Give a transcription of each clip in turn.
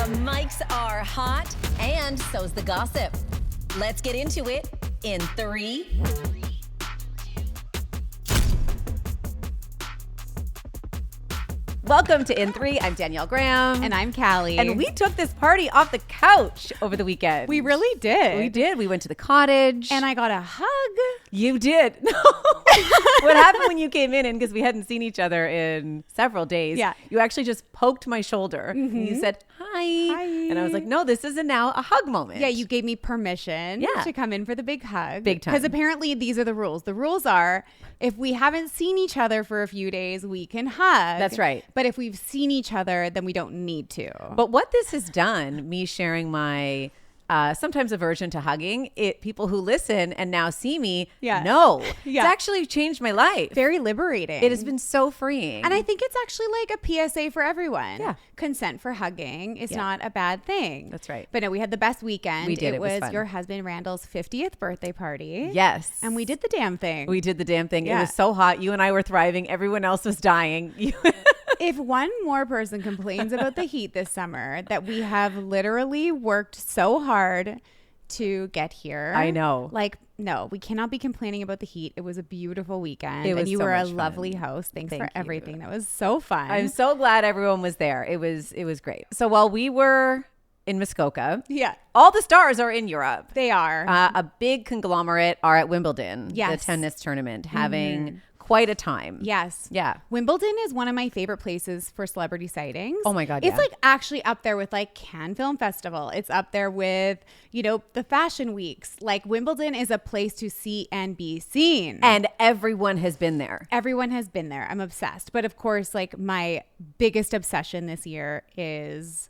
The mics are hot, and so's the gossip. Let's get into it in 3. Welcome to In 3. I'm Danielle Graham. And I'm Callie. And we took this party off the couch over the weekend. We really did. We did. We went to the cottage. And I got a hug. You did. What happened when you came in? And because we hadn't seen each other in several days, you actually just poked my shoulder. Mm-hmm. And you said, hi. And I was like, no, this is now a hug moment. Yeah, you gave me permission to come in for the big hug. Big time. Because apparently these are the rules. The rules are, if we haven't seen each other for a few days, we can hug. That's right. But if we've seen each other, then we don't need to. But what this has done, me sharing my sometimes aversion to hugging, people who listen and now see me know. It's actually changed my life. Very liberating. It has been so freeing. And I think it's actually like a PSA for everyone. Yeah. Consent for hugging is not a bad thing. That's right. But no, we had the best weekend. We did. It was fun. Your husband Randall's 50th birthday party. Yes. And we did the damn thing. We did the damn thing. Yeah. It was so hot. You and I were thriving. Everyone else was dying. If one more person complains about the heat this summer, that we have literally worked so hard to get here. I know. Like, no, we cannot be complaining about the heat. It was a beautiful weekend. It was and you so were a much lovely fun. host. Thanks Thank for you. everything. That was so fun. I'm so glad everyone was there. It was great. So while we were in Muskoka, all the stars are in Europe. They are. A big conglomerate are at Wimbledon, the tennis tournament, having quite a time. Yes. Yeah. Wimbledon is one of my favorite places for celebrity sightings. Oh my God. It's like actually up there with like Cannes Film Festival. It's up there with, the fashion weeks. Like Wimbledon is a place to see and be seen. And everyone has been there. Everyone has been there. I'm obsessed. But of course, like my biggest obsession this year is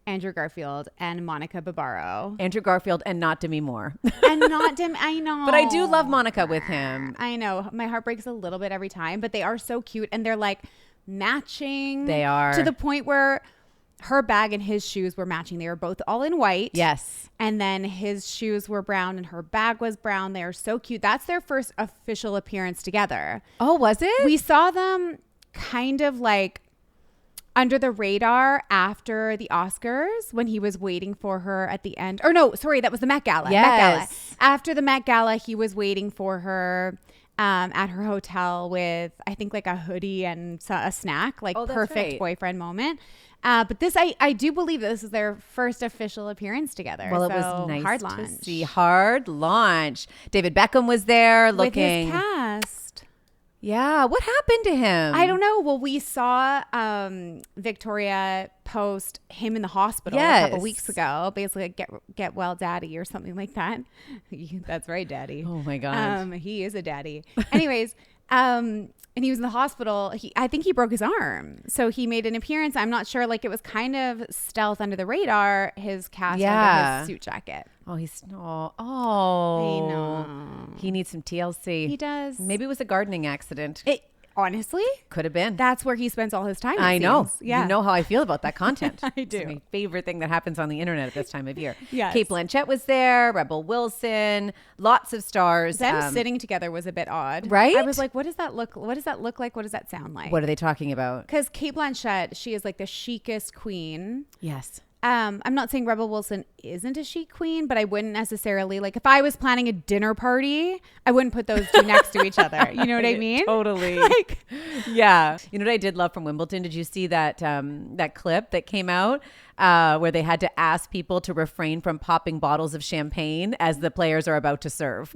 Andrew Garfield and Monica Barbaro. Andrew Garfield and not Demi Moore. And not Demi, I know. But I do love Monica with him. I know. My heart breaks a little bit every time, but they are so cute and they're like matching. They are. To the point where her bag and his shoes were matching. They were both all in white. Yes. And then his shoes were brown and her bag was brown. They are so cute. That's their first official appearance together. Oh, was it? We saw them kind of like under the radar after the Oscars when he was waiting for her at the end. Or no, sorry, that was the Met Gala. Yes. Met Gala. After the Met Gala, he was waiting for her at her hotel with, I think, like a hoodie and a snack, like perfect boyfriend moment. But this, I do believe this is their first official appearance together. Well, so, it was nice hard to launch. see. Hard launch. David Beckham was there looking. With his cast. Yeah. What happened to him? I don't know. Well, we saw Victoria post him in the hospital a couple weeks ago. Basically, get well, daddy, or something like that. That's right, daddy. Oh my God. He is a daddy. Anyways, and he was in the hospital. I think he broke his arm. So he made an appearance. I'm not sure. Like it was kind of stealth under the radar. His cast under his suit jacket. Oh, I know. He needs some TLC. He does. Maybe it was a gardening accident. It honestly could have been. That's where he spends all his time. I know. Yeah. You know how I feel about that content. I do. It's my favorite thing that happens on the internet at this time of year. Yes. Kate Blanchett was there. Rebel Wilson. Lots of stars. Them sitting together was a bit odd, right? I was like, what does that look like? What does that sound like? What are they talking about? Because Kate Blanchett, she is like the chicest queen. Yes. I'm not saying Rebel Wilson isn't a chic queen, but I wouldn't necessarily, like if I was planning a dinner party, I wouldn't put those two next to each other. You know what I mean? Totally. Yeah. You know what I did love from Wimbledon? Did you see that that clip that came out where they had to ask people to refrain from popping bottles of champagne as the players are about to serve?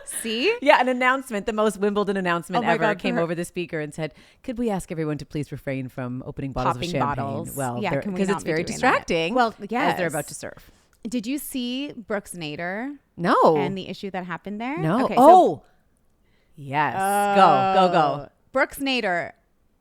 See? Yeah, an announcement, the most Wimbledon announcement ever, came over the speaker and said, could we ask everyone to please refrain from opening bottles of champagne? Well, yeah, because it's very distracting. Well, yes. As they're about to serve. Did you see Brooks Nader? No. And the issue that happened there? No. Okay, yes. Go. Brooks Nader.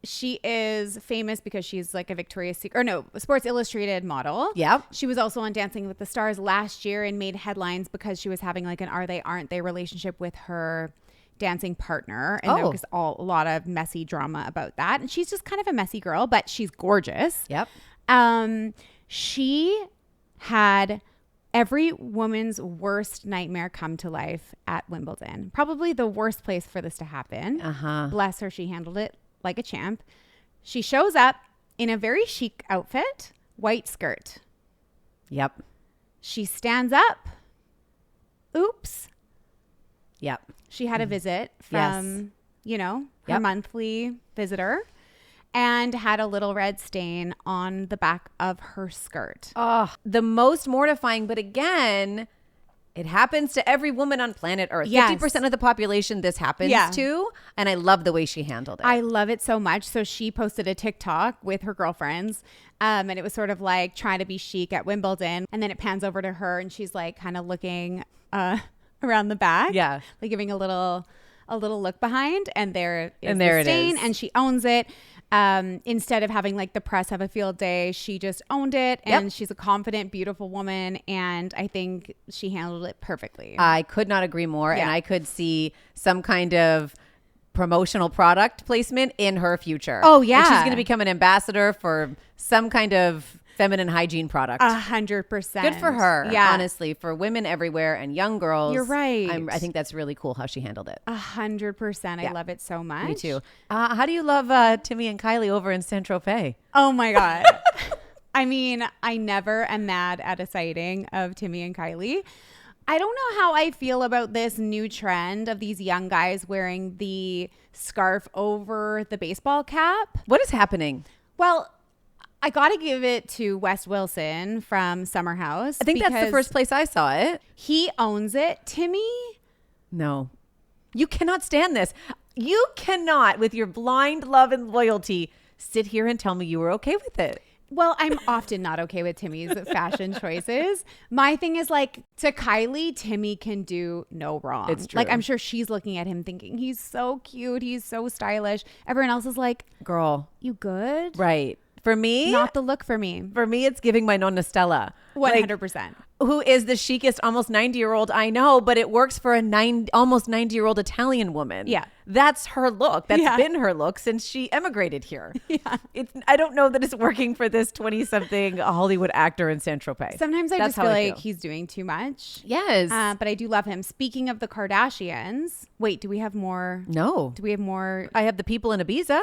She is famous because she's like a Victoria's Secret, or no, Sports Illustrated model. Yep. She was also on Dancing with the Stars last year and made headlines because she was having like an are they, aren't they relationship with her dancing partner. And there was a lot of messy drama about that. And she's just kind of a messy girl, but she's gorgeous. Yep. She had every woman's worst nightmare come to life at Wimbledon. Probably the worst place for this to happen. Bless her. She handled it like a champ. She shows up in a very chic outfit white skirt. Yep. She stands up. Oops. Yep. She had a visit from, her monthly visitor, and had a little red stain on the back of her skirt. Oh, the most mortifying. But again, it happens to every woman on planet Earth. Yes. 50% of the population this happens to. And I love the way she handled it. I love it so much. So she posted a TikTok with her girlfriends. And it was sort of like trying to be chic at Wimbledon. And then it pans over to her and she's like kind of looking around the back. Yeah. Like giving a little look behind. And there is there the stain. it is. And she owns it. Instead of having like the press have a field day, she just owned it. And she's a confident, beautiful woman. And I think she handled it perfectly. I could not agree more. Yeah. And I could see some kind of promotional product placement in her future. Oh, yeah. Like she's going to become an ambassador for some kind of feminine hygiene product. 100%. Good for her. Yeah. Honestly, for women everywhere and young girls. You're right. I think that's really cool how she handled it. 100%. I love it so much. Me too. How do you love Timmy and Kylie over in Saint-Tropez? Oh my God. I mean, I never am mad at a sighting of Timmy and Kylie. I don't know how I feel about this new trend of these young guys wearing the scarf over the baseball cap. What is happening? Well, I got to give it to Wes Wilson from Summer House. I think that's the first place I saw it. He owns it. Timmy? No. You cannot stand this. You cannot, with your blind love and loyalty, sit here and tell me you were okay with it. Well, I'm often not okay with Timmy's fashion choices. My thing is like, to Kylie, Timmy can do no wrong. It's true. Like, I'm sure she's looking at him thinking, he's so cute. He's so stylish. Everyone else is like, girl, you good? Right. For me, Not the look for me. it's giving my nonna Stella. 100%. Who is the chicest almost 90-year-old I know, but it works for a almost 90-year-old Italian woman. Yeah. That's her look. That's been her look since she emigrated here. Yeah. I don't know that it's working for this 20-something Hollywood actor in Saint-Tropez. Sometimes I That's just how feel I like he's doing too much. Yes. But I do love him. Speaking of the Kardashians, wait, do we have more? No. Do we have more? I have the people in Ibiza.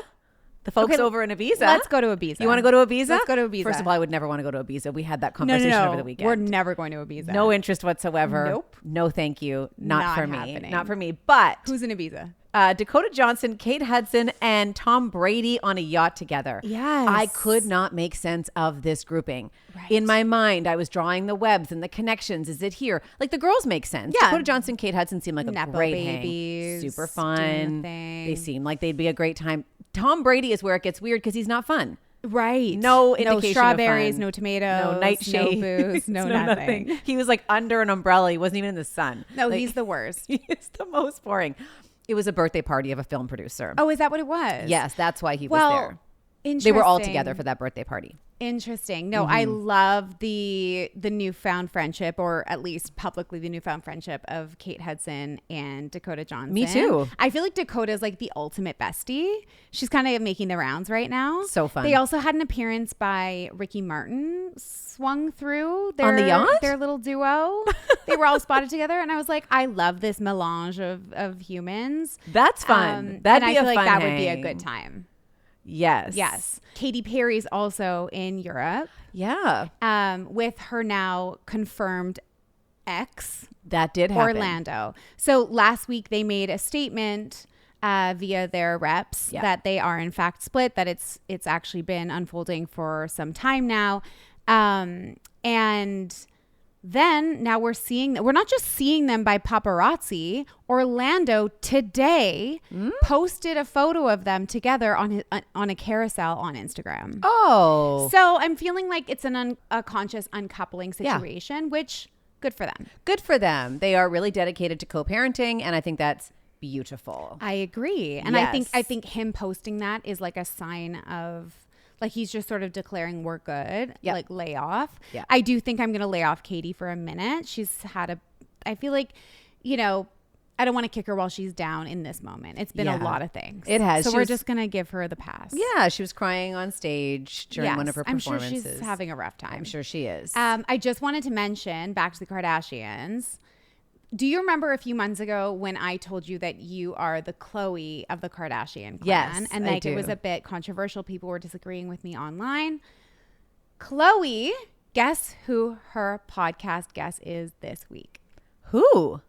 The folks over in Ibiza. Let's go to Ibiza. You want to go to Ibiza? Let's go to Ibiza. First of all, I would never want to go to Ibiza. We had that No. conversation over the weekend. We're never going to Ibiza. No interest whatsoever. Nope. No, thank you. Not for me. happening. Not for me. But Who's in Ibiza? Dakota Johnson, Kate Hudson, and Tom Brady on a yacht together. Yes. I could not make sense of this grouping. Right. In my mind, I was drawing the webs and the connections. Is it here? Like the girls make sense. Yeah. Dakota Johnson, Kate Hudson seem like a Nepo great babies, hang. Super doing fun. a thing. They seem like they'd be a great time. Tom Brady is where it gets weird because he's not fun. Right. No indication of strawberries, fun. no tomatoes, No nightshade. no booze, no nothing. He was like under an umbrella. He wasn't even in the sun. No, Like, he's the worst. he is the most boring. It was a birthday party of a film producer. Oh, is that what it was? Yes, that's why he was there. Interesting. They were all together for that birthday party. Interesting. No, I love the newfound friendship, or at least publicly the newfound friendship of Kate Hudson and Dakota Johnson. Me too. I feel like Dakota is like the ultimate bestie. She's kind of making the rounds right now. So fun. They also had an appearance by Ricky Martin swung through On the yacht? their little duo. They were all spotted together, and I was like, I love this melange of humans. That's fun. That'd and be I feel a like fun that would be a hang. good time. Yes. Yes. Katy Perry's also in Europe. Yeah. With her now confirmed ex, That did happen. Orlando. So last week they made a statement via their reps that they are in fact split, that it's actually been unfolding for some time now. And then now we're not just seeing them by paparazzi. Orlando today posted a photo of them together on a carousel on Instagram. Oh. So I'm feeling like it's a conscious uncoupling situation, which good for them. Good for them. They are really dedicated to co-parenting, and I think that's beautiful. I agree. And Yes. I think him posting that is like a sign of, like, he's just sort of declaring we're good, like lay off. Yeah. I do think I'm going to lay off Katie for a minute. She's had I feel like, I don't want to kick her while she's down in this moment. It's been a lot of things. It has. So She we're was- just going to give her the pass. Yeah, she was crying on stage during one of her I'm sure performances. she's having a rough time. I'm sure she is. I just wanted to mention, back to the Kardashians. Do you remember a few months ago when I told you that you are the Khloe of the Kardashian clan? Yes, And I like it was do. a bit controversial. People were disagreeing with me online. Chloe, guess who her podcast guest is this week? Who?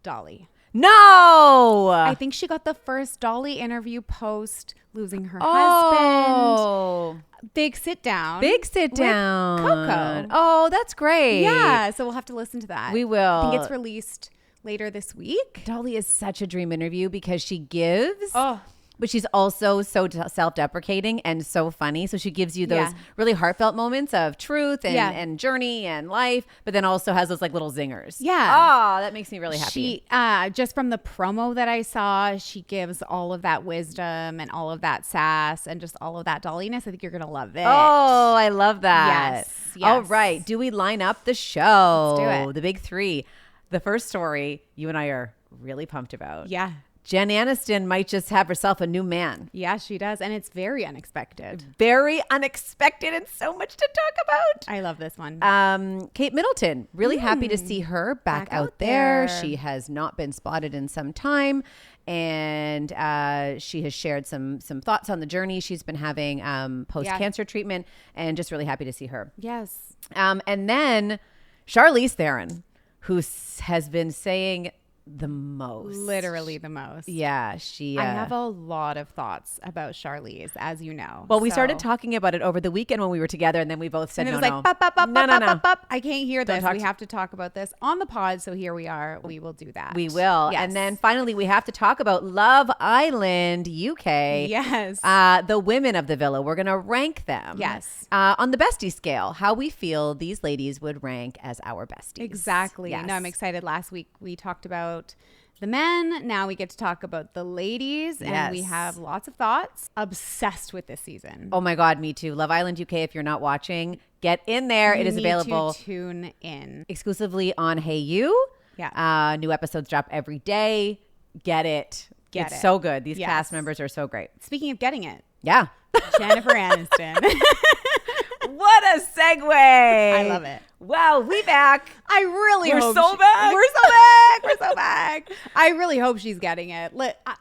Dolly. No! I think she got the first Dolly interview post losing her husband. Big sit down. Big sit down. Coco. Oh, that's great. Yeah, so we'll have to listen to that. We will. I think it's released later this week. Dolly is such a dream interview because she gives. Oh. But she's also so self-deprecating and so funny. So she gives you those really heartfelt moments of truth and journey and life, but then also has those like little zingers. Yeah. Oh, that makes me really happy. She, just from the promo that I saw, she gives all of that wisdom and all of that sass and just all of that Dolliness. I think you're going to love it. Oh, I love that. Yes. All right. Do we line up the show? Let's do it. The big three. The first story you and I are really pumped about. Yeah. Jen Aniston might just have herself a new man. Yeah, she does. And it's very unexpected. Very unexpected and so much to talk about. I love this one. Kate Middleton, really happy to see her back out there. there. She has not been spotted in some time. And she has shared some thoughts on the journey she's been having post-cancer treatment. And just really happy to see her. Yes. And then Charlize Theron, who has been saying the most. Literally the most. Yeah, she. I have a lot of thoughts about Charlize, as you know. Well, we started talking about it over the weekend when we were together, and then we both said, and it was no, like, bop, bop, bop, no, bop, no, bop, no. bop, bop. I can't hear this. talk We to- have to talk about this on the pod. So here we are. We will do that. We will. Yes. And then finally, we have to talk about Love Island UK. Yes. The women of the villa. We're going to rank them. Yes. On the bestie scale, how we feel these ladies would rank as our besties. Exactly. Yes. No, I'm excited. Last week we talked about the men. Now we get to talk about the ladies, and we Yes. have lots of thoughts. Obsessed with this season. Oh my God, me too. Love Island UK, if you're not watching, get in there. It is Need available to tune in. exclusively on Hey You. Yeah. New episodes drop every day. Get it. Get it's it. so good. These Yes. cast members are so great. Speaking of getting it, Yeah. Jennifer Aniston. What a segue. I love it. Wow, we back. I really We're hope so back. We're so back. We're so back. I really hope she's getting it.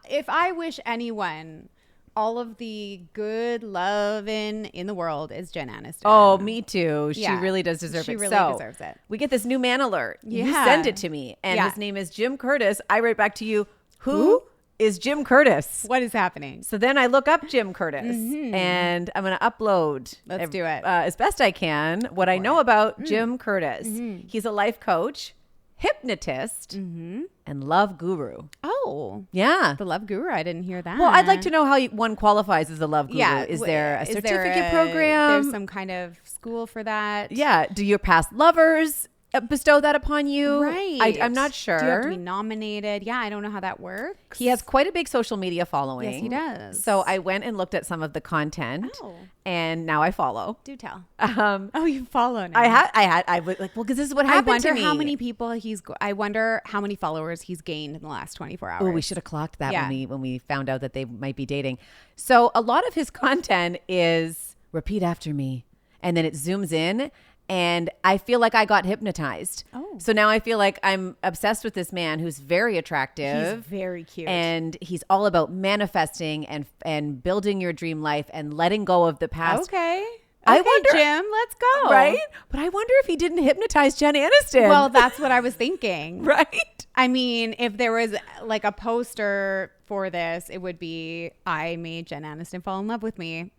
If I wish anyone all of the good loving in the world is Jen Aniston. Oh, me too. She Yeah. really does deserve She it. really So, deserves it. We get this new man alert. You Yeah. send it to me, and Yeah. his name is Jim Curtis. I write back to you, who is Jim Curtis? What is happening? So then I look up Jim Curtis, and I'm going to upload. Let's do it. As best I can. What I know about Jim Curtis. He's a life coach, hypnotist, and love guru. Oh, Yeah. the Love Guru. I didn't hear that. Well, I'd like to know how one qualifies as a love guru. Yeah. Is there a Is certificate there program? There's some kind of school for that. Yeah. Do your past lovers bestow that upon you? Right. I'm not sure. Do you have to be nominated? Yeah, I don't know how that works. He has quite a big social media following. Yes, he does. So I went and looked at some of the content, Oh. and now I follow. Do tell. Um, Oh, you follow now. I was like, well, because this is what I happened wonder to me. how many people I wonder how many followers he's gained in the last 24 hours. Oh, we should have clocked that Yeah. when we found out that they might be dating. So a lot of his content is repeat after me, and then it zooms in. And I feel like I got hypnotized. Oh. So now I feel like I'm obsessed with this man who's very attractive. He's very cute. And he's all about manifesting and building your dream life and letting go of the past. Okay. I Okay, wonder- Jim, let's go. Right? But I wonder if he didn't hypnotize Jen Aniston. Well, that's what I was thinking. right? I mean, if there was like a poster for this, it would be, I made Jen Aniston fall in love with me.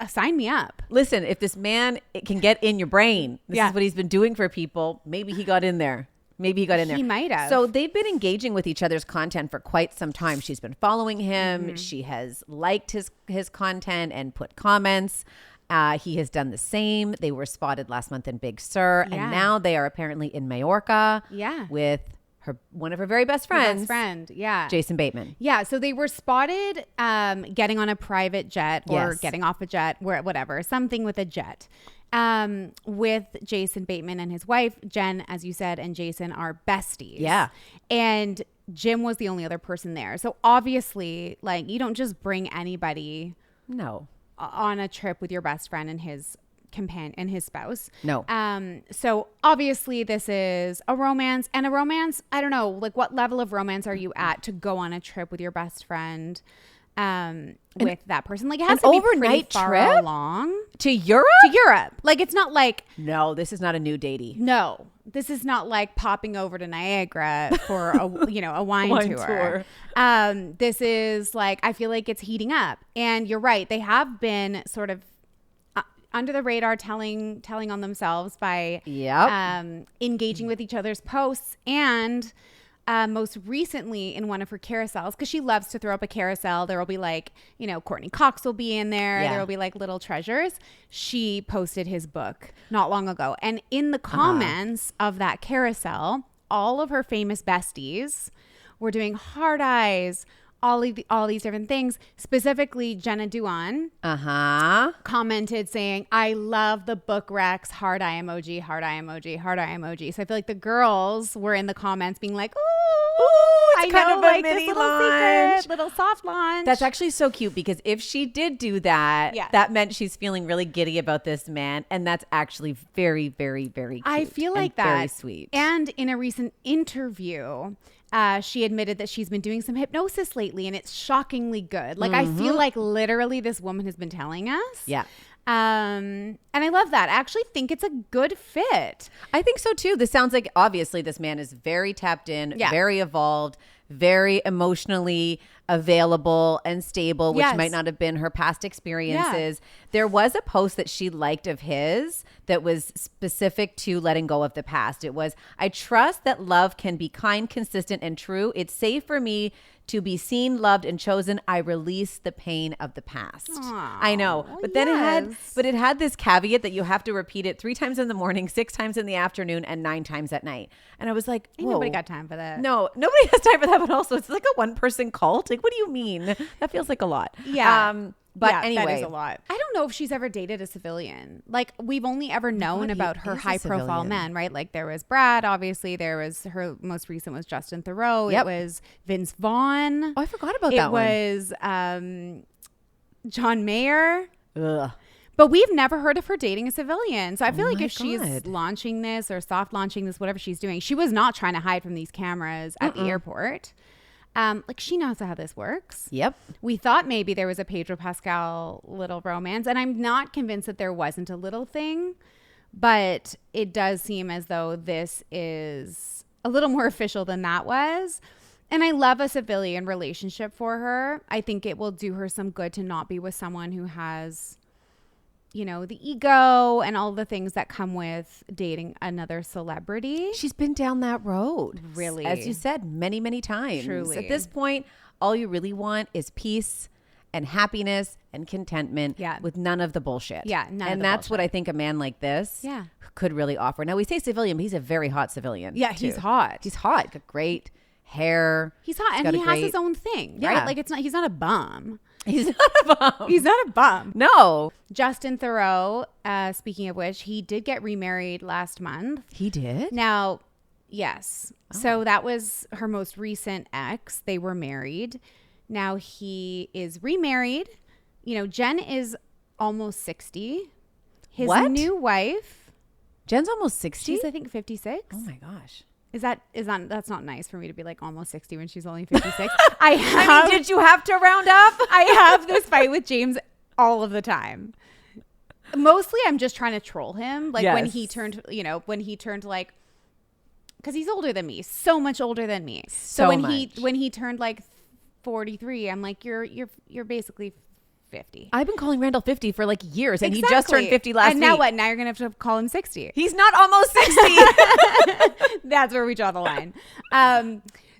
Sign me up. Listen, if this man can get in your brain, this Yeah. is what he's been doing for people. Maybe he got in there. Maybe he got in there. He might have. So they've been engaging with each other's content for quite some time. She's been following him. Mm-hmm. She has liked his content and put comments. He has done the same. They were spotted last month in Big Sur, Yeah. and now they are apparently in Mallorca. Yeah. with one of her very best Her friends, best friend. Yeah. Jason Bateman. Yeah, so they were spotted getting on a private jet or Yes. getting off a jet, whatever, something with a jet, with Jason Bateman and his wife. Jen, as you said, and Jason are besties. Yeah. And Jim was the only other person there. So obviously, like, you don't just bring anybody No, on a trip with your best friend and his companion and his spouse. No. So obviously this is a romance, and a romance, I don't know, like what level of romance are you at to go on a trip with your best friend? with that person. Like it has an to be overnight pretty far trip along to Europe. to Europe. Like it's not like No, this is not a new datey. no. This is not like popping over to Niagara for a a wine tour. This is like I feel like it's heating up. And you're right. They have been sort of under the radar telling on themselves by engaging with each other's posts and most recently in one of her carousels, because she loves to throw up a carousel. There will be like, Courtney Cox will be in there. There will be like little treasures. She posted his book not long ago. And in the comments of that carousel, all of her famous besties were doing heart eyes, all these different things. Specifically, Jenna Dewan commented saying, I love the book Rex, heart eye emoji, heart eye emoji, heart eye emoji. So I feel like the girls were in the comments being like, it's kind of a like mini this little launch. secret, little soft launch. That's actually so cute because if she did do that, that meant she's feeling really giddy about this man. And that's actually very, very, very cute. I feel like that. Very sweet. And in a recent interview, she admitted that she's been doing some hypnosis lately and it's shockingly good. Like I feel like literally this woman has been telling us. Yeah. And I love that. I actually think it's a good fit. I think so too. This sounds like obviously this man is very tapped in, very evolved, very emotionally available and stable, which might not have been her past experiences. There was a post that she liked of his that was specific to letting go of the past. It was, I trust that love can be kind, consistent, and true. It's safe for me to be seen, loved, and chosen. I release the pain of the past. Aww, I know. But then it had this caveat that you have to repeat it 3 times in the morning, 6 times in the afternoon, and 9 times at night. And I was like, whoa. Nobody got time for that. No, nobody has time for that. But also it's like a 1-person cult. Like, what do you mean? That feels like a lot. Yeah. But anyway, that is a lot. I don't know if she's ever dated a civilian. Like we've only ever known about her high profile men, right? Like there was Brad, obviously. There was her most recent was Justin Theroux. It was Vince Vaughn. Oh, I forgot about that one. It was John Mayer. Ugh. But we've never heard of her dating a civilian. So I feel like if she's launching this or soft launching this, whatever she's doing, she was not trying to hide from these cameras at the airport. Like she knows how this works. Yep. We thought maybe there was a Pedro Pascal little romance, and I'm not convinced that there wasn't a little thing, but it does seem as though this is a little more official than that was. And I love a civilian relationship for her. I think it will do her some good to not be with someone who has, the ego and all the things that come with dating another celebrity. She's been down that road. Really? As you said, many, many times. Truly. At this point, all you really want is peace and happiness and contentment with none of the bullshit. Yeah, and that's what I think a man like this could really offer. Now, we say civilian, but he's a very hot civilian. Yeah, too. he's hot. He's hot. Got great hair. He's hot, and he has his own thing, right? Like he's not a bum. He's not a bum. He's not a bum. No. Justin Theroux, speaking of which, he did get remarried last month. He did? Now, yes. Oh. So that was her most recent ex. They were married. Now he is remarried. Jen is almost 60. His new wife. Jen's almost 60? She's, I think, 56. Oh my gosh. That's not nice for me to be like almost 60 when she's only 56. I mean, did you have to round up? I have this fight with James all of the time. Mostly I'm just trying to troll him. Like when he turned like, because he's older than me, so much older than me. So when he turned like 43, I'm like, you're basically 50. I've been calling Randall 50 for like years, and he just turned 50 last week. And now what? Now you're going to have to call him 60. He's not almost 60. That's where we draw the line.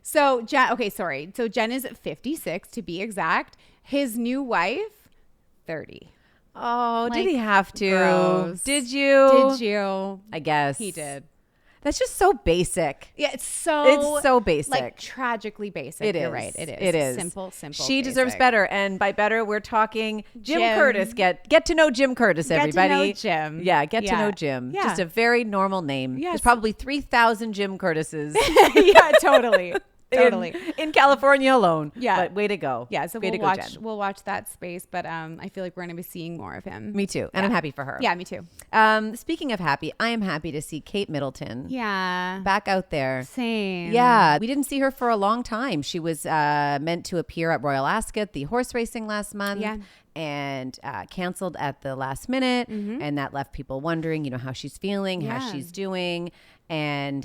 So Jen is 56 to be exact. His new wife, 30. Oh, did he have to? Gross. Did you? Did you? I guess. He did. That's just so basic. Yeah, it's so basic. Like tragically basic. It is. You're right. It is. It is. Simple. She deserves better. And by better, we're talking Jim Curtis. Get to know Jim Curtis, everybody. Get to know Jim. Yeah, get to know Jim. Yeah. Just a very normal name. Yes. There's probably 3,000 Jim Curtises. Yeah, totally. Totally. in California alone. Yeah. But way to go. Yeah. So way we'll watch that space, but I feel like we're going to be seeing more of him. Me too. And I'm happy for her. Yeah, me too. Speaking of happy, I am happy to see Kate Middleton. Yeah. Back out there. Same. Yeah. We didn't see her for a long time. She was meant to appear at Royal Ascot, the horse racing last month. Yeah. And canceled at the last minute. And that left people wondering, how she's feeling, how she's doing. And,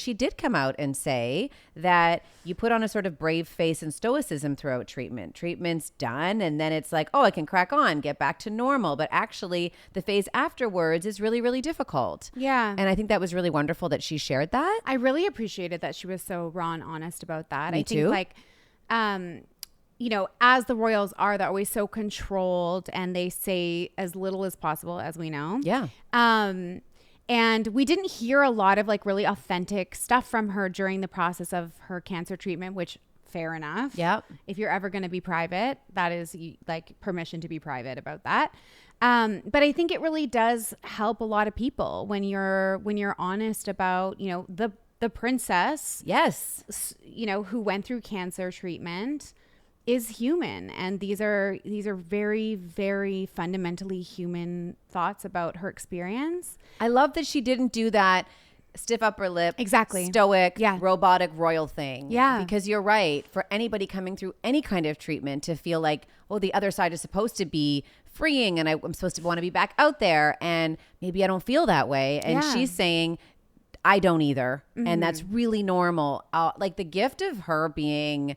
she did come out and say that you put on a sort of brave face and stoicism throughout treatment. Treatment's done. And then it's like, oh, I can crack on, get back to normal. But actually, the phase afterwards is really, really difficult. Yeah. And I think that was really wonderful that she shared that. I really appreciated that she was so raw and honest about that. Me too. Like, as the royals are, they're always so controlled and they say as little as possible, as we know. Yeah. And we didn't hear a lot of like really authentic stuff from her during the process of her cancer treatment, which fair enough. Yeah. If you're ever going to be private, that is like permission to be private about that. But I think it really does help a lot of people when you're honest about, the princess. Yes. Who went through cancer treatment is human, and these are very, very fundamentally human thoughts about her experience. I love that she didn't do that stiff upper lip, exactly stoic, robotic royal thing. Yeah, because you're right. For anybody coming through any kind of treatment to feel like, oh, the other side is supposed to be freeing, and I'm supposed to want to be back out there, and maybe I don't feel that way. And she's saying, I don't either, and that's really normal. Like the gift of her being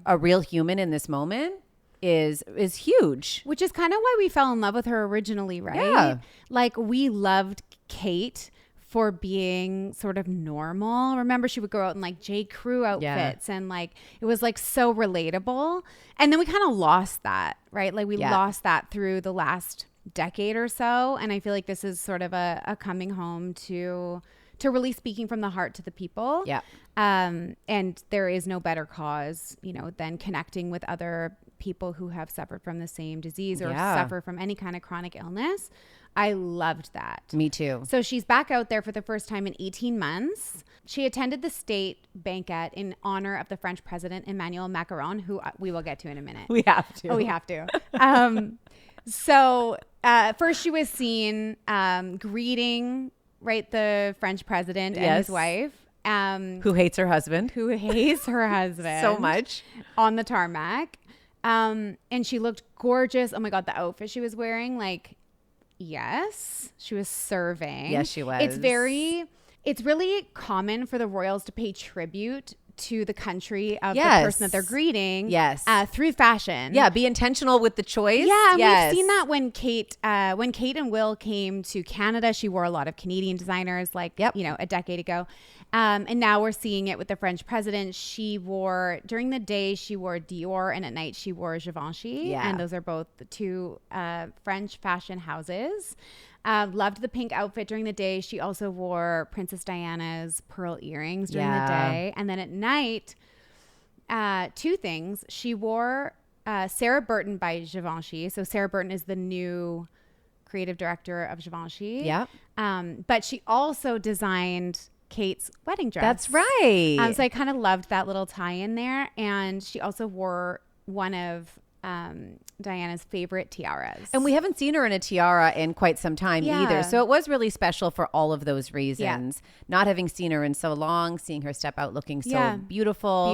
a real human in this moment is huge. Which is kind of why we fell in love with her originally, right? Yeah. Like we loved Kate for being sort of normal. Remember, she would go out in like J. Crew outfits and like it was like so relatable. And then we kind of lost that, right? Like we lost that through the last decade or so. And I feel like this is sort of a coming home to really speaking from the heart to the people. Yeah. And there is no better cause, than connecting with other people who have suffered from the same disease or suffer from any kind of chronic illness. I loved that. Me too. So she's back out there for the first time in 18 months. She attended the state banquet in honor of the French president, Emmanuel Macron, who we will get to in a minute. We have to. Oh, we have to. So first she was seen greeting the French president and his wife. Who hates her husband. So much. On the tarmac. And she looked gorgeous. Oh my God, the outfit she was wearing, yes, she was serving. Yes, she was. It's really common for the royals to pay tribute to the country of the person that they're greeting. Yes. Through fashion. Yeah. Be intentional with the choice. Yeah. We've seen that when Kate and Will came to Canada, she wore a lot of Canadian designers a decade ago. And now we're seeing it with the French president. During the day, she wore Dior, and at night she wore Givenchy. Yeah. And those are both the two French fashion houses. Loved the pink outfit during the day. She also wore Princess Diana's pearl earrings during the day. And then at night, two things. She wore Sarah Burton by Givenchy. So Sarah Burton is the new creative director of Givenchy. Yeah. But she also designed Kate's wedding dress. That's right. So I kind of loved that little tie in there. And she also wore one of Diana's favorite tiaras. And we haven't seen her in a tiara in quite some time either. So it was really special for all of those reasons. Not having seen her in so long, seeing her step out looking so beautiful.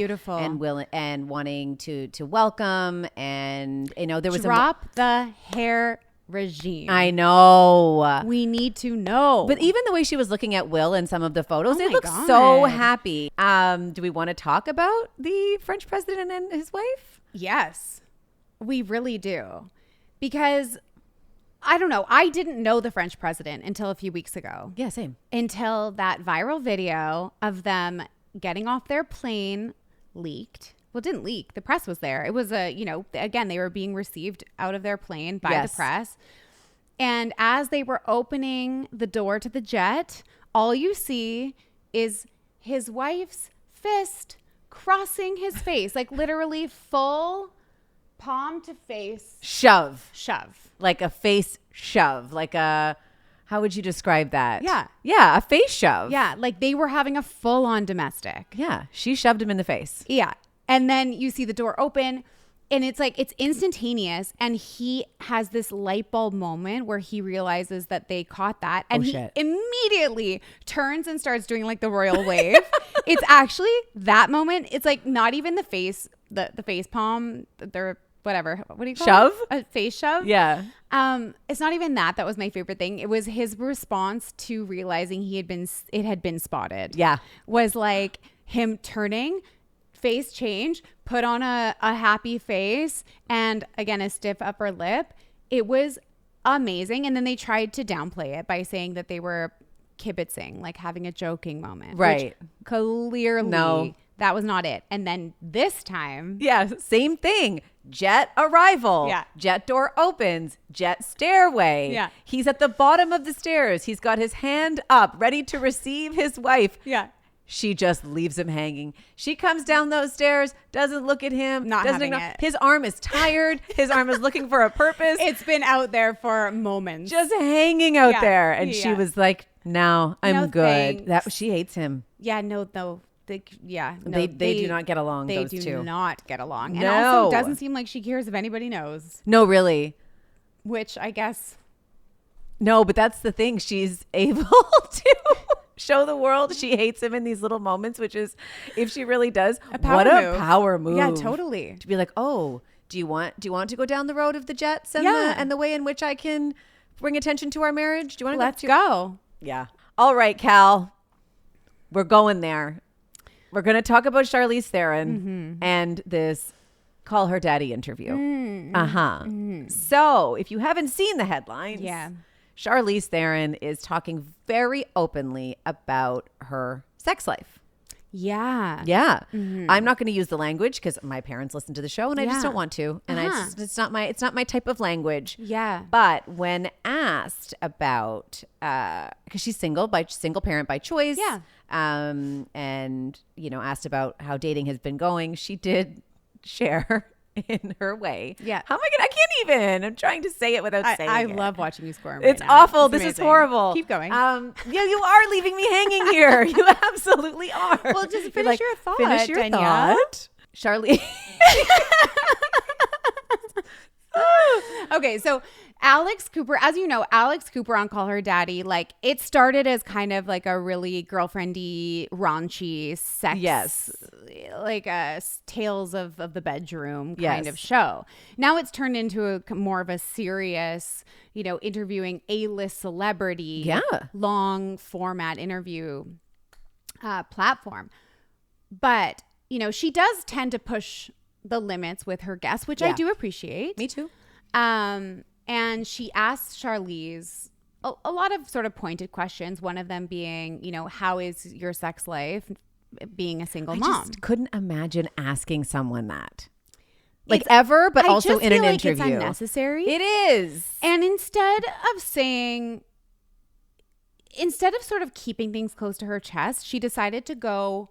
And wanting to welcome. And, there was the hair regime. I know. We need to know. But even the way she was looking at Will in some of the photos, they look so happy. Do we want to talk about the French president and his wife? Yes, we really do. Because I don't know. I didn't know the French president until a few weeks ago. Yeah, same. Until that viral video of them getting off their plane leaked. Well, it didn't leak. The press was there. It was again, they were being received out of their plane by the press. And as they were opening the door to the jet, all you see is his wife's fist crossing his face, like literally full palm to face shove, shove, like a face shove, like a How would you describe that? Yeah. Yeah, a face shove. Yeah, like they were having a full-on domestic. Yeah, she shoved him in the face. Yeah. And then you see the door open and it's like it's instantaneous and he has this light bulb moment where he realizes that they caught that and he immediately turns and starts doing like the royal wave. It's actually that moment. It's like not even the face, the face palm, they're whatever. What do you call shove? it? A face shove? Yeah. It's not even that. That was my favorite thing. It was his response to realizing it had been spotted. Yeah. Was like him turning, face change, put on a happy face, and again a stiff upper lip. It was amazing. And then they tried to downplay it by saying that they were kibitzing, like having a joking moment. Right. Which clearly that was not it. And then this time, same thing. Jet arrival. Yeah. Jet door opens. Jet stairway. Yeah. He's at the bottom of the stairs. He's got his hand up, ready to receive his wife. Yeah. She just leaves him hanging. She comes down those stairs, doesn't look at him. Not doesn't having ignore. it. His arm is tired. His arm is looking for a purpose. It's been out there for moments. Just hanging out there. And she Yeah. was like, no, I'm No, good. thanks. She hates him. Yeah, no. They do not get along, They those do two. not get along. And No. also doesn't seem like she cares if anybody knows, No, really. which I guess. No, but that's the thing. She's able to show the world she hates him in these little moments, which is, if she really does, what a power move. Yeah, totally. To be like, oh, do you want to go down the road of the jets and Yeah. the way in which I can bring attention to our marriage? Do you want to Let's go. Yeah. All right, Cal. We're going there. We're going to talk about Charlize Theron and this Call Her Daddy interview. So if you haven't seen the headlines, Charlize Theron is talking very openly about her sex life. Yeah. Yeah. I'm not going to use the language because my parents listen to the show and I just don't want to. And it's not my type of language. Yeah. But when asked about, because she's single parent by choice. Yeah. And, asked about how dating has been going, she did share in her way. Yeah. How am I going to, I can't even, I'm trying to say it without saying I it. love watching you squirm. It's right now. awful. It's This is amazing. horrible. Keep going. Yeah, you are leaving me hanging here. You absolutely are. Well, just You're finish like, your thought, Finish your Danielle. thought. Charlize. Okay, so Alex Cooper, as you know, Alex Cooper on Call Her Daddy, like it started as kind of like a really girlfriendy, raunchy sex, like a tales of the bedroom kind of show. Now it's turned into more of a serious, interviewing A-list celebrity, long format interview platform. But, she does tend to push the limits with her guests, which I do appreciate. Me too. And she asked Charlize a lot of sort of pointed questions. One of them being, how is your sex life being a single mom? I just couldn't imagine asking someone that. Like ever, but also in an interview. It's unnecessary. It is. And instead of sort of keeping things close to her chest, she decided to go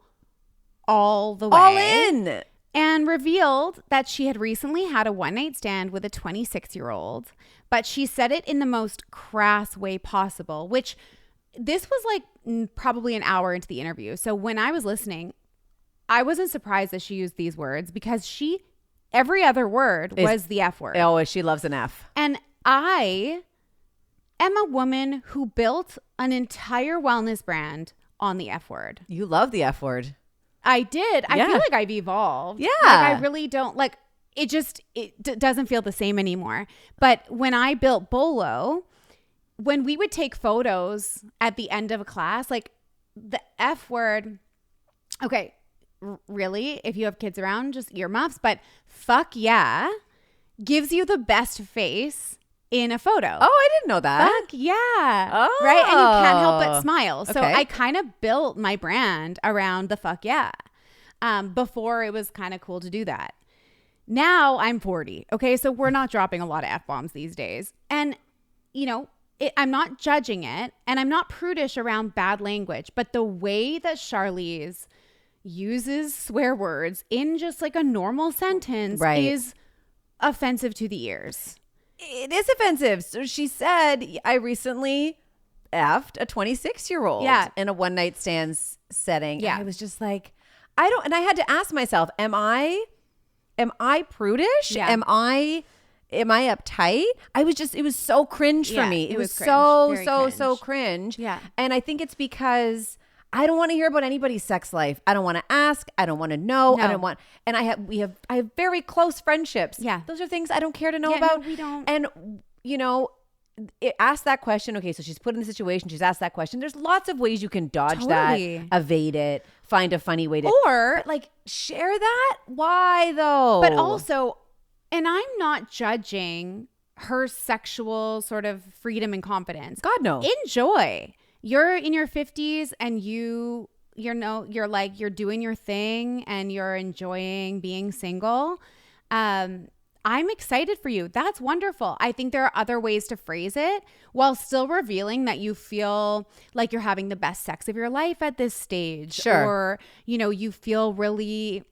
all the way. All in. And revealed that she had recently had a one-night stand with a 26-year-old, but she said it in the most crass way possible, which this was like probably an hour into the interview. So when I was listening, I wasn't surprised that she used these words because every other word was the F word. Oh, she loves an F. And I am a woman who built an entire wellness brand on the F word. You love the F word. I did. I feel like I've evolved. Yeah. Like I really don't like it. Doesn't feel the same anymore. But when I built Bolo, when we would take photos at the end of a class, like the F word. Okay, really, if you have kids around, just earmuffs. But fuck yeah, gives you the best face in a photo. Oh, I didn't know that. Fuck yeah. Oh. Right? And you can't help but smile. So Okay. I kind of built my brand around the fuck yeah. Before it was kind of cool to do that. Now I'm 40. Okay. So we're not dropping a lot of F-bombs these days. And, I'm not judging it and I'm not prudish around bad language, but the way that Charlize uses swear words in just like a normal sentence is offensive to the ears. It is offensive. So she said, I recently effed a 26-year-old in a one night stands setting. Yeah. And I was just like, and I had to ask myself, am I prudish? Yeah. Am I uptight? It was so cringe for me. It was cringe. so cringe. Yeah. And I think it's because I don't want to hear about anybody's sex life. I don't want to ask. I don't want to know. I don't want, and I have very close friendships. Yeah. Those are things I don't care to know about. No, we don't. And, ask that question. Okay, so she's put in the situation. She's asked that question. There's lots of ways you can dodge that, evade it, find a funny way to, but like share that. Why though? But also, and I'm not judging her sexual sort of freedom and confidence. God, no. Enjoy. You're in your 50s and you're doing your thing and you're enjoying being single. I'm excited for you. That's wonderful. I think there are other ways to phrase it while still revealing that you feel like you're having the best sex of your life at this stage. Sure. Or, you feel really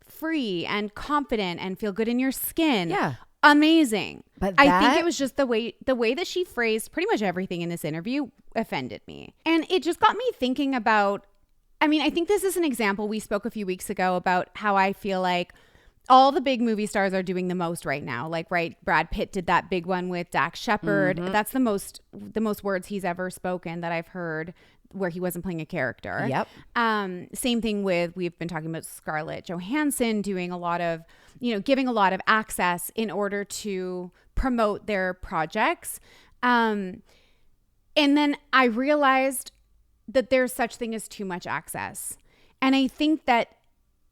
free and confident and feel good in your skin. Yeah. Amazing. But I think it was just the way that she phrased pretty much everything in this interview offended me. And it just got me thinking about, I think this is an example. We spoke a few weeks ago about how I feel like all the big movie stars are doing the most right now. Like, right, Brad Pitt did that big one with Dax Shepard. Mm-hmm. That's the most words he's ever spoken that I've heard where he wasn't playing a character. Yep. Same thing we've been talking about Scarlett Johansson doing a lot of, giving a lot of access in order to promote their projects. And then I realized that there's such thing as too much access. And I think that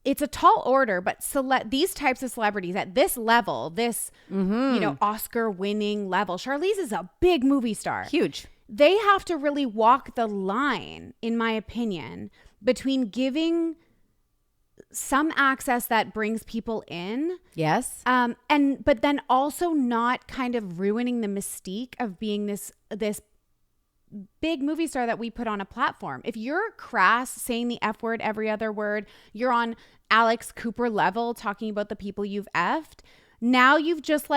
it's a tall order, but these types of celebrities at this level, this, Oscar winning level, Charlize is a big movie star. Huge. They have to really walk the line, in my opinion, between giving some access that brings people in. Yes. But then also not kind of ruining the mystique of being this big movie star that we put on a platform. If you're crass, saying the F word every other word, you're on Alex Cooper level talking about the people you've effed, now you've just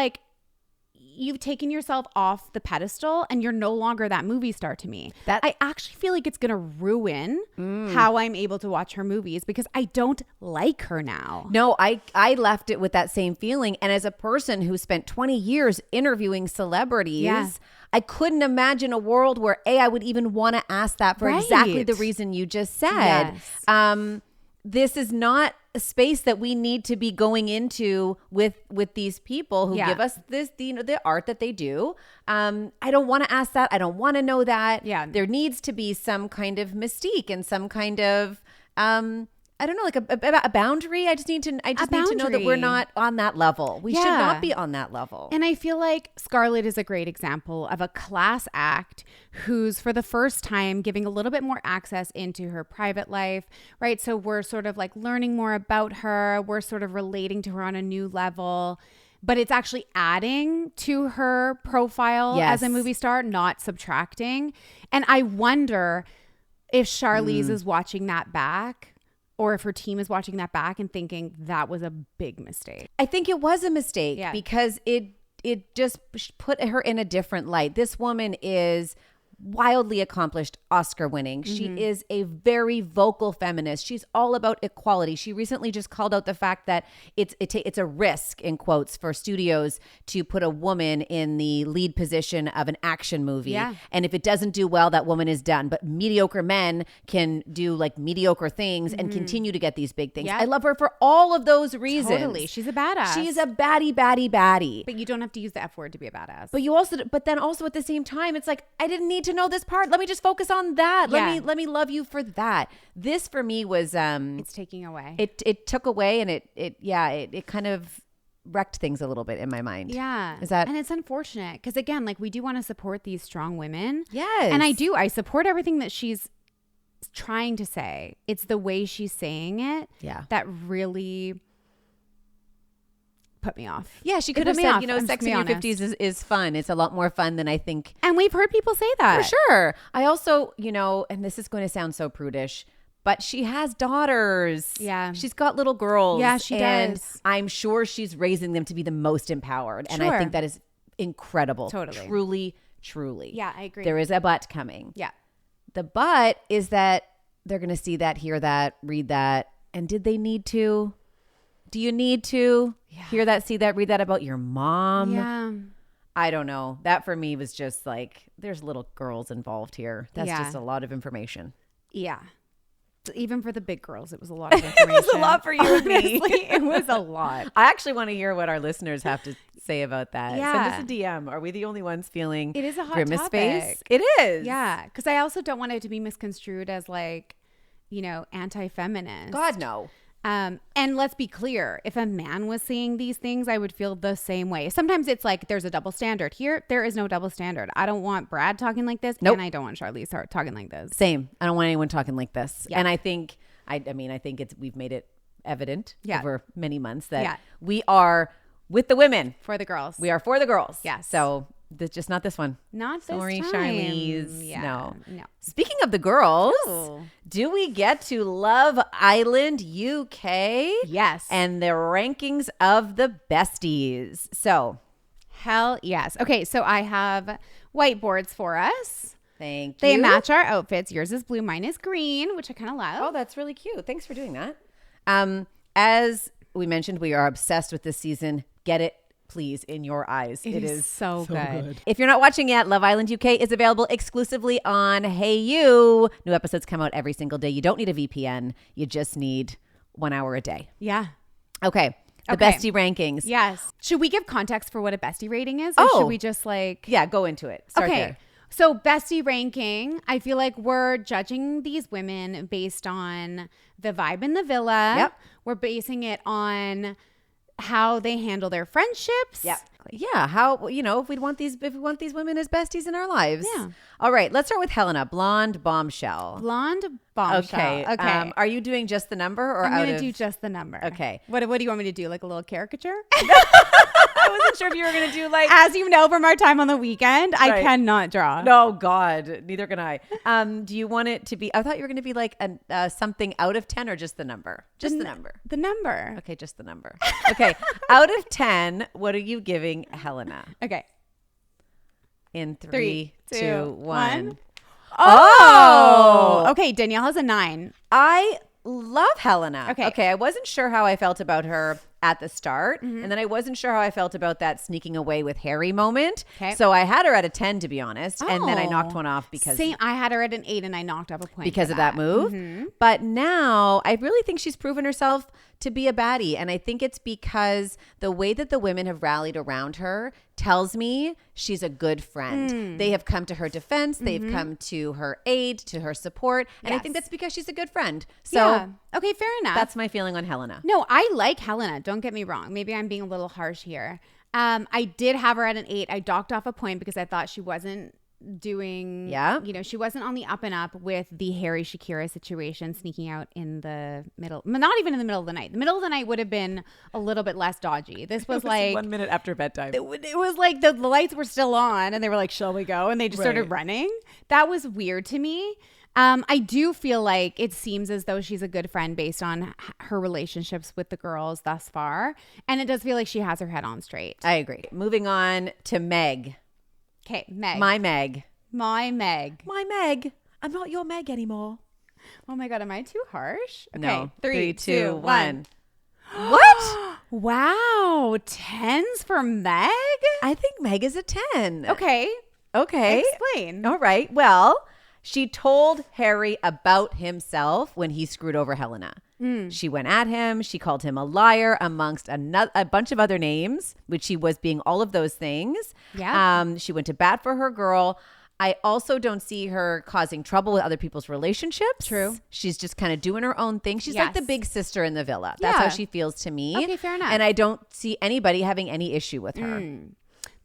you've taken yourself off the pedestal and you're no longer that movie star to me. I actually feel like it's going to ruin how I'm able to watch her movies because I don't like her now. No, I left it with that same feeling. And as a person who spent 20 years interviewing celebrities, I couldn't imagine a world where I would even want to ask that for exactly the reason you just said. Yes. This is not a space that we need to be going into with these people who give us this, the art that they do. I don't want to ask that. I don't want to know that. Yeah. There needs to be some kind of mystique and some kind of, I don't know, like a boundary. I just need to know that we're not on that level. We should not be on that level. And I feel like Scarlett is a great example of a class act who's for the first time giving a little bit more access into her private life, right? So we're sort of like learning more about her. We're sort of relating to her on a new level, but it's actually adding to her profile as a movie star, not subtracting. And I wonder if Charlize is watching that back, or if her team is watching that back and thinking that was a big mistake. I think it was a mistake because it just put her in a different light. This woman is wildly accomplished, Oscar winning. She is a very vocal feminist. She's all about equality. She recently just called out the fact that it's a risk, in quotes, for studios to put a woman in the lead position of an action movie. Yeah. And if it doesn't do well, that woman is done. But mediocre men can do like mediocre things and continue to get these big things. Yeah. I love her for all of those reasons. Totally. She's a badass. She's a baddie. But you don't have to use the F word to be a badass. But then also at the same time, it's like, I didn't need to know this part. Let me just focus on that. Let me love you for that. This for me was it's taking away. It took away, and it kind of wrecked things a little bit in my mind. Yeah. And it's unfortunate because again, like we do want to support these strong women. Yes. And I support everything that she's trying to say. It's the way she's saying it that really put me off. Yeah, she could have said, sex in your 50s is fun. It's a lot more fun than I think. And we've heard people say that. For sure. I also, and this is going to sound so prudish, but she has daughters. Yeah. She's got little girls. Yeah, she does. I'm sure she's raising them to be the most empowered. And I think that is incredible. Totally. truly. Yeah, I agree. There is a but coming. Yeah. The but is that they're going to see that, hear that, read that. And did they need to? Do you need to hear that, see that, read that about your mom? Yeah. I don't know. That for me was just like, there's little girls involved here. That's Yeah. just a lot of information. Yeah. Even for the big girls, it was a lot of information. It was a lot for you and me. Honestly, it was a lot. I actually want to hear what our listeners have to say about that. Yeah. Send us a DM. Are we the only ones feeling It is a hot grimace topic. face? It is. Yeah. Because I also don't want it to be misconstrued as like, you know, anti-feminist. God, no. And let's be clear, if a man was saying these things, I would feel the same way. Sometimes it's like there's a double standard. Here, there is no double standard. I don't want Brad talking like this, Nope. and I don't want Charlize talking like this. Same. I don't want anyone talking like this. Yeah. And I think, I think we've made it evident over many months that we are with the women. For the girls. We are for the girls. Yes. So just not this one. Not this Sorry, time. Charlize. Yeah, No. no. Speaking of the girls, Ooh. do we get to Love Island UK? Yes. And the rankings of the besties. So, Hell yes. Okay, so I have whiteboards for us. thank you. They match our outfits. Yours is blue, mine is green, which I kind of love. Oh, that's really cute. Thanks for doing that. As we mentioned, we are obsessed with this season. Get it, please, in your eyes. It is so good. If you're not watching yet, Love Island UK is available exclusively on Hey You. New episodes come out every single day. You don't need a VPN. You just need 1 hour a day. Yeah. Okay. The bestie rankings. Yes. Should we give context for what a bestie rating is? Or should we just like... Yeah, go into it. Start there. So bestie ranking, I feel like we're judging these women based on the vibe in the villa. Yep. We're basing it on how they handle their friendships. Yep. Yeah. How, if we want these women as besties in our lives. Yeah. All right. Let's start with Helena, blonde bombshell. Blonde bombshell. Okay. Are you doing just the number or I'm out going of? to do just the number. Okay. What do you want me to do? Like a little caricature? I wasn't sure if you were going to do like. As you know from our time on the weekend, I Right. cannot draw. No, God, neither can I. Do you want it to be? I thought you were going to be like something out of 10 or just the number? Just the number. The number. Okay, just the number. Okay, out of 10, what are you giving Helena? Okay. In 3, 3, 2, 2, 1. Oh. Okay, Danielle has a 9. I love Helena. Okay. Okay, I wasn't sure how I felt about her at the start, and then I wasn't sure how I felt about that sneaking away with Harry moment. Okay. So I had her at a 10, to be honest, and then I knocked one off because Same. I had her at an 8 and I knocked off a point because for of that move. But now I really think she's proven herself to be a baddie. And I think it's because the way that the women have rallied around her tells me she's a good friend. They have come to her defense. They've come to her aid, to her support. And I think that's because she's a good friend. So yeah. Okay, fair enough. that's my feeling on Helena. No, I like Helena. Don't get me wrong. Maybe I'm being a little harsh here. I did have her at an 8. I docked off a point because I thought she wasn't doing, she wasn't on the up and up with the Harry Shakira situation, sneaking out in the middle, not even in the middle of the night. The middle of the night would have been a little bit less dodgy. This was like 1 minute after bedtime. It was like the lights were still on and they were like, shall we go? And they just started running. That was weird to me. I do feel like it seems as though she's a good friend based on her relationships with the girls thus far. And it does feel like she has her head on straight. I agree. Moving on to Meg. Okay, Meg. My Meg. My Meg. My Meg. I'm not your Meg anymore. Oh my God, am I too harsh? Okay, No. 3, 2, 1. What? Wow, 10s for Meg? I think Meg is a 10. Okay. Explain. All right. Well, she told Harry about himself when he screwed over Helena. She went at him. She called him a liar amongst a bunch of other names, which she was being all of those things. Yeah. She went to bat for her girl. I also don't see her causing trouble with other people's relationships. True. She's just kind of doing her own thing. She's like the big sister in the villa. That's Yeah. how she feels to me. Okay, fair enough. And I don't see anybody having any issue with her.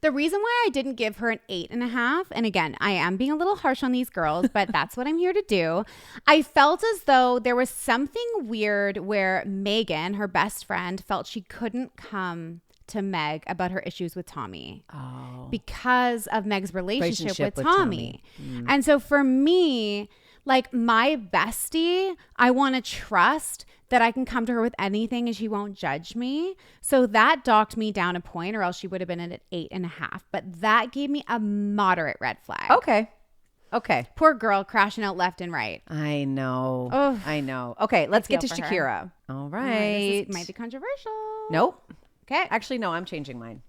The reason why I didn't give her an 8.5, and again, I am being a little harsh on these girls, but that's what I'm here to do. I felt as though there was something weird where Megan, her best friend, felt she couldn't come to Meg about her issues with Tommy because of Meg's relationship with Tommy. And so for me, like my bestie, I want to trust that I can come to her with anything and she won't judge me. So that docked me down a point, or else she would have been at 8.5. But that gave me a moderate red flag. Okay. Poor girl crashing out left and right. I know. Ugh. I know. Okay, let's get to feel for Shakira. All right. This might be controversial. Nope. Okay. Actually, no, I'm changing mine.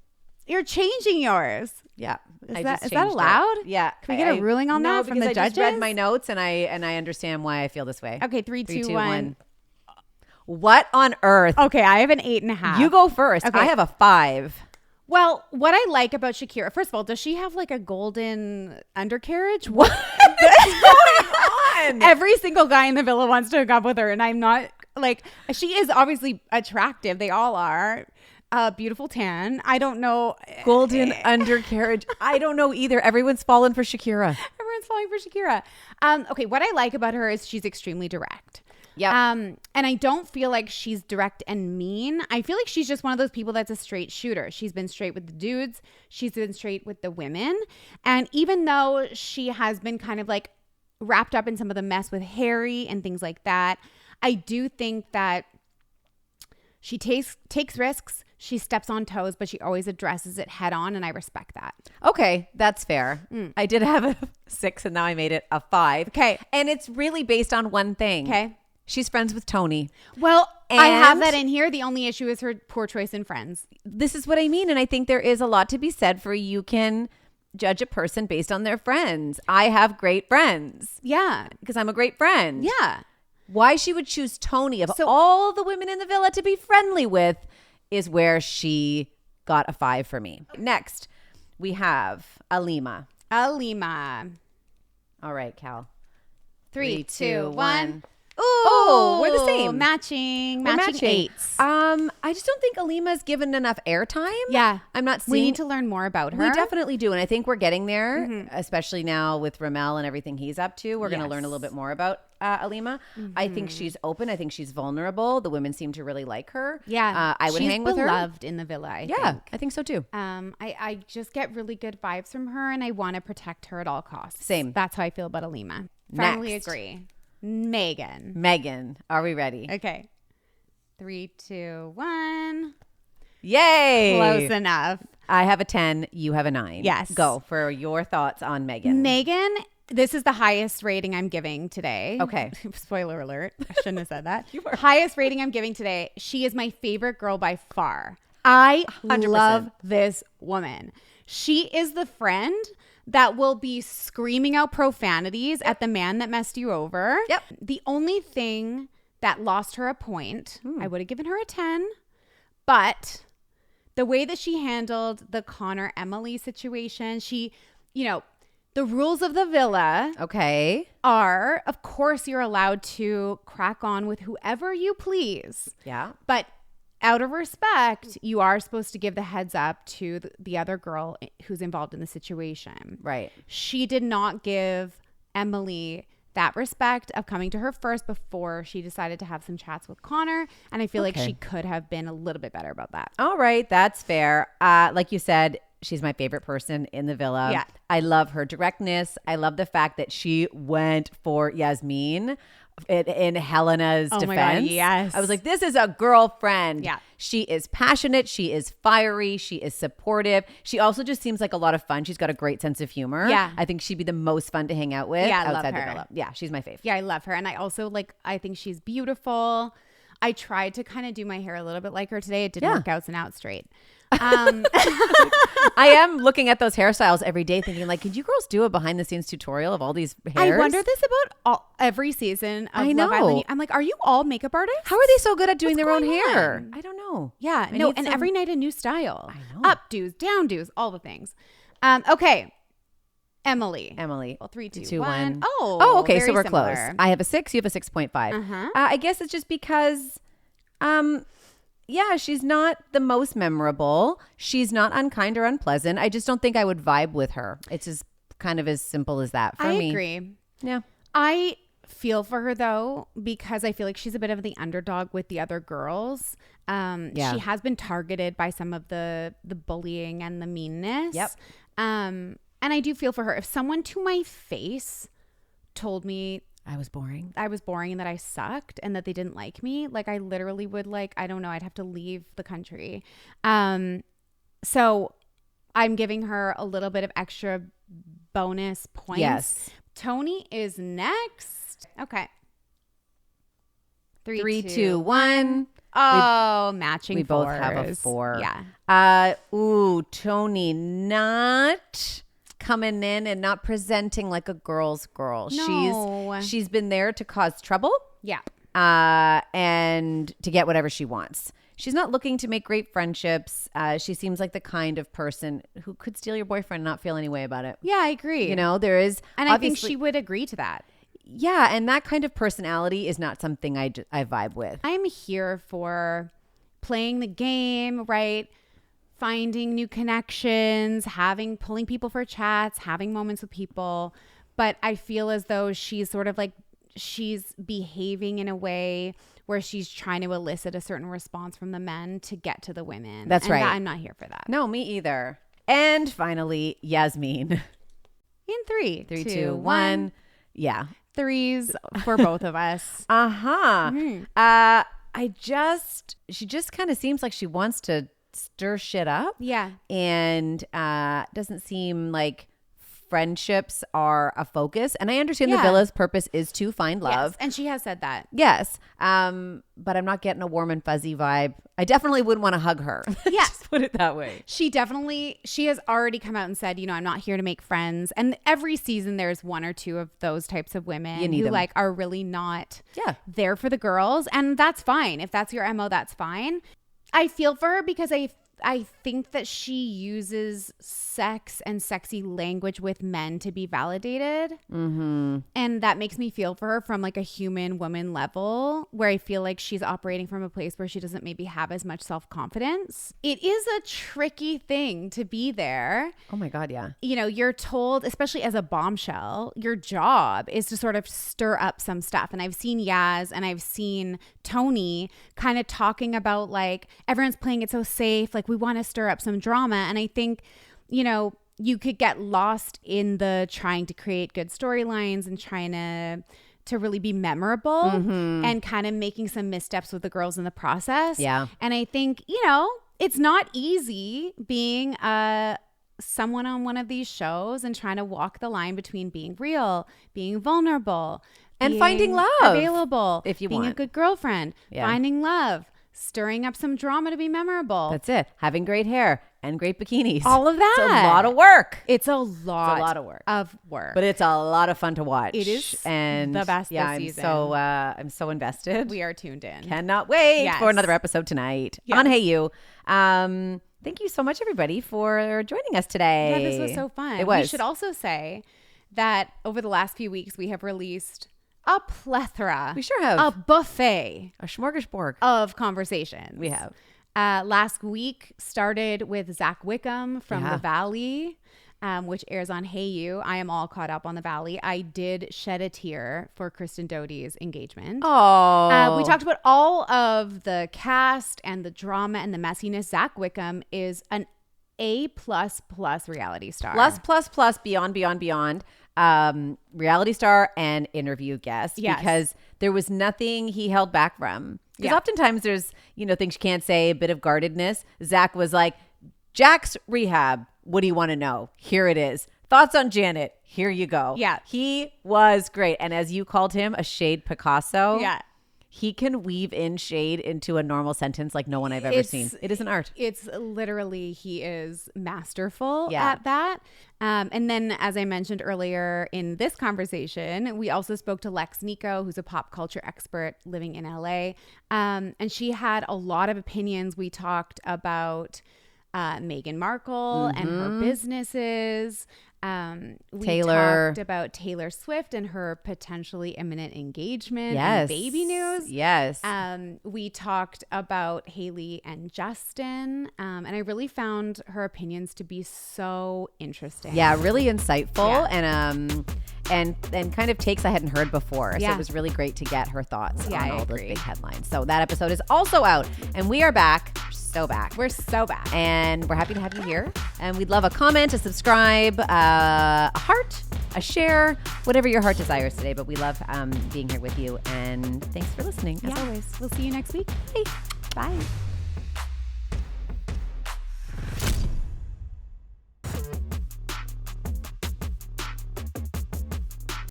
You're changing yours. Yeah. Is that allowed? Yeah. Can we get a ruling on that from the judges? I just read my notes and I understand why I feel this way. Okay, 3, 2, 1. What on earth? Okay, I have an 8.5. You go first. Okay. I have a 5. Well, what I like about Shakira, first of all, does she have like a golden undercarriage? What is going on? Every single guy in the villa wants to hook up with her, and I'm not like, she is obviously attractive. They all are. Beautiful tan. I don't know. Golden undercarriage. I don't know either. Everyone's fallen for Shakira. Everyone's falling for Shakira. Okay, what I like about her is she's extremely direct. Yeah. And I don't feel like she's direct and mean. I feel like she's just one of those people that's a straight shooter. She's been straight with the dudes. She's been straight with the women. And even though she has been kind of like wrapped up in some of the mess with Harry and things like that, I do think that she takes risks. She steps on toes, but she always addresses it head on. And I respect that. Okay, that's fair. I did have a 6 and now I made it a 5. Okay. And it's really based on one thing. Okay. She's friends with Tony. Well, I have that in here. The only issue is her poor choice in friends. This is what I mean. And I think there is a lot to be said for you can judge a person based on their friends. I have great friends. Yeah. Because I'm a great friend. Yeah. Why she would choose Tony of all the women in the villa to be friendly with is where she got a 5 for me. Next, we have Alima. All right, Cal. 3, 2, 1. Ooh, we're the same. Matching 8s. I just don't think Alima's given enough airtime. Yeah. I'm not seeing. We need to learn more about her. We definitely do. And I think we're getting there, especially now with Ramel and everything he's up to. We're going to learn a little bit more about Alima. I think she's open. I think she's vulnerable. The women seem to really like her. Yeah. I would hang with her. She's beloved in the villa, I think. I think so too. I just get really good vibes from her and I want to protect her at all costs. Same. That's how I feel about Alima. Firmly agree. Megan. Are we ready? Okay. 3, 2, 1. Yay. Close enough. I have a 10. You have a 9. Yes. Go for your thoughts on Megan. Megan, this is the highest rating I'm giving today. Okay. Spoiler alert. I shouldn't have said that. Highest rating I'm giving today. She is my favorite girl by far. I 100%. love this woman. She is the friend that will be screaming out profanities at the man that messed you over. Yep. The only thing that lost her a point, I would have given her a 10, but the way that she handled the Connor Emily situation, she, the rules of the villa are, of course, you're allowed to crack on with whoever you please. Yeah. But out of respect, you are supposed to give the heads up to the other girl who's involved in the situation. Right. She did not give Emily that respect of coming to her first before she decided to have some chats with Connor. And I feel like she could have been a little bit better about that. All right. That's fair. Like you said, she's my favorite person in the villa. Yeah. I love her directness. I love the fact that she went for Yasmin in Helena's defense. My God, yes. I was like, this is a girlfriend. Yeah. She is passionate. She is fiery. She is supportive. She also just seems like a lot of fun. She's got a great sense of humor. Yeah. I think she'd be the most fun to hang out with outside the her. villa. Yeah, she's my fave. Yeah, I love her. And I also I think she's beautiful. I tried to kind of do my hair a little bit like her today. It didn't work out and out straight. I am looking at those hairstyles every day thinking like, could you girls do a behind the scenes tutorial of all these hairs? I wonder this about every season of Love Island. I'm like, are you all makeup artists? How are they so good at doing their own going hair? on? I don't know. Yeah, and every night a new style. I know. Up do's, down do's, all the things. Okay. Emily. Well, 3, 2, 1. Oh, okay. So we're similar. close. I have a 6. You have a 6.5. I guess it's just because, she's not the most memorable. She's not unkind or unpleasant. I just don't think I would vibe with her. It's just kind of as simple as that for me. I agree. Yeah. I feel for her though, because I feel like she's a bit of the underdog with the other girls. She has been targeted by some of the bullying and the meanness. Yep. And I do feel for her. If someone to my face told me I was boring and that I sucked and that they didn't like me. Like I literally would I don't know, I'd have to leave the country. So I'm giving her a little bit of extra bonus points. Yes. Tony is next. Okay. 3, 2, 1. Oh, matching. We fours. both have a 4. Yeah. Tony not coming in and not presenting like a girl's girl. No. She's been there to cause trouble. Yeah. And to get whatever she wants. She's not looking to make great friendships. She seems like the kind of person who could steal your boyfriend and not feel any way about it. Yeah, I agree. You know, there is, and I think she would agree to that. Yeah, and that kind of personality is not something I vibe with. I'm here for playing the game, right? Finding new connections, pulling people for chats, having moments with people. But I feel as though she's sort of like, she's behaving in a way where she's trying to elicit a certain response from the men to get to the women. That's right. I'm not here for that. No, me either. And finally, Yasmin. In 3, 2, 1. Yeah. 3s for both of us. Mm-hmm. She just kind of seems like she wants to stir shit up. Yeah. And doesn't seem like friendships are a focus. And I understand the villa's purpose is to find love. Yes, and she has said that. Yes. But I'm not getting a warm and fuzzy vibe. I definitely wouldn't want to hug her. Yeah. Just put it that way. She has already come out and said, I'm not here to make friends. And every season there's 1 or 2 of those types of women who them. like are really not there for the girls. And that's fine. If that's your MO, that's fine. I feel for her because I think that she uses sex and sexy language with men to be validated. Mm-hmm. And that makes me feel for her from like a human woman level, where I feel like she's operating from a place where she doesn't maybe have as much self-confidence. It is a tricky thing to be there. Oh my God, yeah. You're told, especially as a bombshell, your job is to sort of stir up some stuff. And I've seen Yaz and I've seen Tony kind of talking about like, everyone's playing it so safe, like we want to stir up some drama. And I think, you could get lost in the trying to create good storylines and trying to really be memorable and kind of making some missteps with the girls in the process. Yeah. And I think, it's not easy being someone on one of these shows and trying to walk the line between being real, being vulnerable, and finding love, available, if you being want. a good girlfriend, finding love, stirring up some drama to be memorable. That's it. Having great hair and great bikinis. All of that. It's a lot of work. It's a lot of work. But But it's a lot of fun to watch. it is and the best this I'm season. I'm so invested. We are tuned in. Cannot wait Yes. for another episode tonight on Hey You. Thank you so much, everybody, for joining us today. Yeah, this was so fun. It was. We should also say that over the last few weeks, we have released a plethora. We sure have. A buffet. A smorgasbord. Of conversations. We have. Last week started with Zach Wickham from Yeah. The Valley, which airs on Hey You. I am all caught up on The Valley. I did shed a tear for Kristen Doute's engagement. Oh. We talked about all of the cast and the drama and the messiness. Zach Wickham is an A++ reality star. Plus, beyond. Reality star and interview guest. Yes. Because there was nothing he held back from. Because oftentimes there's, things you can't say, a bit of guardedness. Zach was like, Jack's rehab. What do you want to know? Here it is. Thoughts on Janet. Here you go. Yeah. He was great. And as you called him, a shade Picasso. Yeah. He can weave in shade into a normal sentence like no one I've ever seen. It is an art. It's literally, he is masterful Yeah. at that. And then, as I mentioned earlier in this conversation, we also spoke to Lex Nico, who's a pop culture expert living in LA. And she had a lot of opinions. We talked about Meghan Markle and her businesses. We Taylor. talked about Taylor Swift and her potentially imminent engagement Yes. and baby news. Yes. We talked about Haley and Justin, and I really found her opinions to be so interesting. Yeah, really insightful Yeah. and kind of takes I hadn't heard before. So Yeah. it was really great to get her thoughts Yeah, on I all those agree. big headlines. So that episode is also out, and we are back. We're so back. And we're happy to have you here. And we'd love a comment, a subscribe, a heart, a share, whatever your heart desires today. But we love being here with you. And thanks for listening, as always. We'll see you next week. Bye.